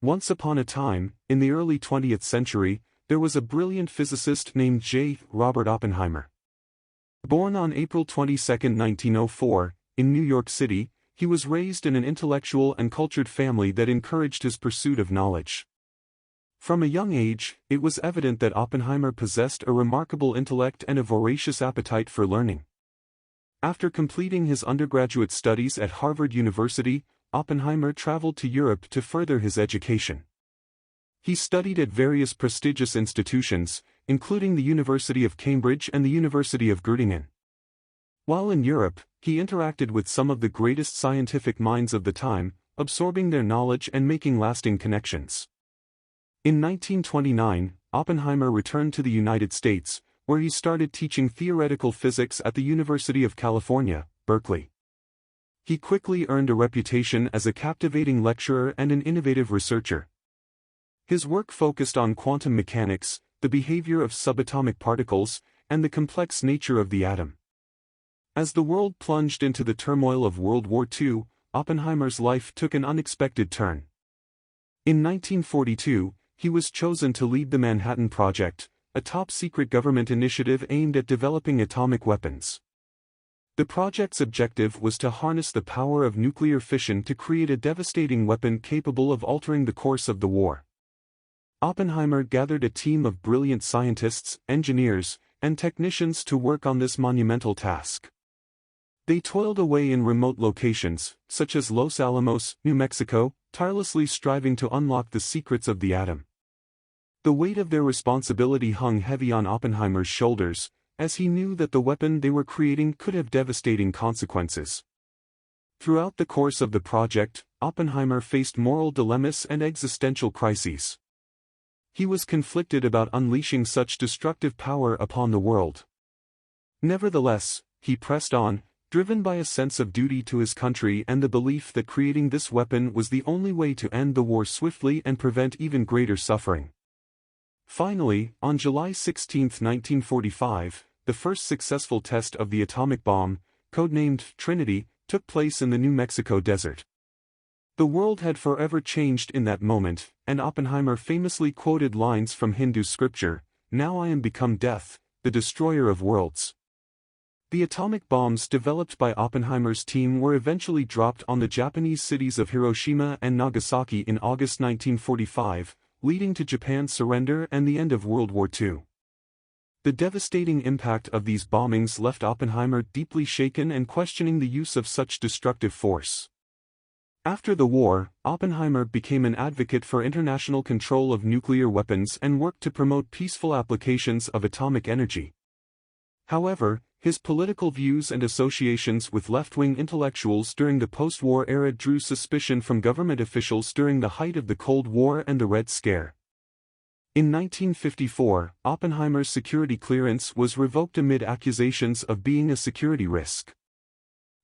Once upon a time, in the early 20th century, there was a brilliant physicist named J. Robert Oppenheimer. Born on April 22, 1904, in New York City, he was raised in an intellectual and cultured family that encouraged his pursuit of knowledge. From a young age, it was evident that Oppenheimer possessed a remarkable intellect and a voracious appetite for learning. After completing his undergraduate studies at Harvard University, Oppenheimer traveled to Europe to further his education. He studied at various prestigious institutions, including the University of Cambridge and the University of Göttingen. While in Europe, he interacted with some of the greatest scientific minds of the time, absorbing their knowledge and making lasting connections. In 1929, Oppenheimer returned to the United States, where he started teaching theoretical physics at the University of California, Berkeley. He quickly earned a reputation as a captivating lecturer and an innovative researcher. His work focused on quantum mechanics, the behavior of subatomic particles, and the complex nature of the atom. As the world plunged into the turmoil of World War II, Oppenheimer's life took an unexpected turn. In 1942, he was chosen to lead the Manhattan Project, a top-secret government initiative aimed at developing atomic weapons. The project's objective was to harness the power of nuclear fission to create a devastating weapon capable of altering the course of the war. Oppenheimer gathered a team of brilliant scientists, engineers, and technicians to work on this monumental task. They toiled away in remote locations, such as Los Alamos, New Mexico, tirelessly striving to unlock the secrets of the atom. The weight of their responsibility hung heavy on Oppenheimer's shoulders, as he knew that the weapon they were creating could have devastating consequences. Throughout the course of the project, Oppenheimer faced moral dilemmas and existential crises. He was conflicted about unleashing such destructive power upon the world. Nevertheless, he pressed on, driven by a sense of duty to his country and the belief that creating this weapon was the only way to end the war swiftly and prevent even greater suffering. Finally, on July 16, 1945, the first successful test of the atomic bomb, codenamed Trinity, took place in the New Mexico desert. The world had forever changed in that moment, and Oppenheimer famously quoted lines from Hindu scripture, "Now I am become death, the destroyer of worlds." The atomic bombs developed by Oppenheimer's team were eventually dropped on the Japanese cities of Hiroshima and Nagasaki in August 1945, leading to Japan's surrender and the end of World War II. The devastating impact of these bombings left Oppenheimer deeply shaken and questioning the use of such destructive force. After the war, Oppenheimer became an advocate for international control of nuclear weapons and worked to promote peaceful applications of atomic energy. However, his political views and associations with left-wing intellectuals during the post-war era drew suspicion from government officials during the height of the Cold War and the Red Scare. In 1954, Oppenheimer's security clearance was revoked amid accusations of being a security risk.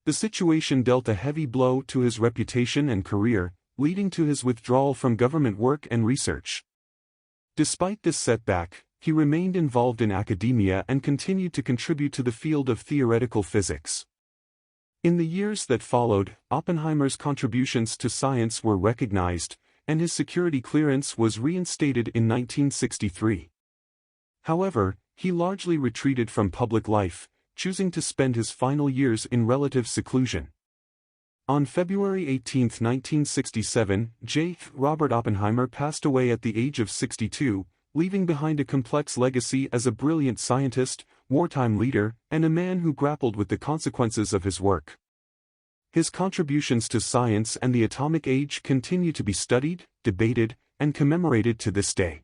The situation dealt a heavy blow to his reputation and career, leading to his withdrawal from government work and research. Despite this setback, he remained involved in academia and continued to contribute to the field of theoretical physics. In the years that followed, Oppenheimer's contributions to science were recognized, and his security clearance was reinstated in 1963. However, he largely retreated from public life, choosing to spend his final years in relative seclusion. On February 18, 1967, J. Robert Oppenheimer passed away at the age of 62, leaving behind a complex legacy as a brilliant scientist, wartime leader, and a man who grappled with the consequences of his work. His contributions to science and the atomic age continue to be studied, debated, and commemorated to this day.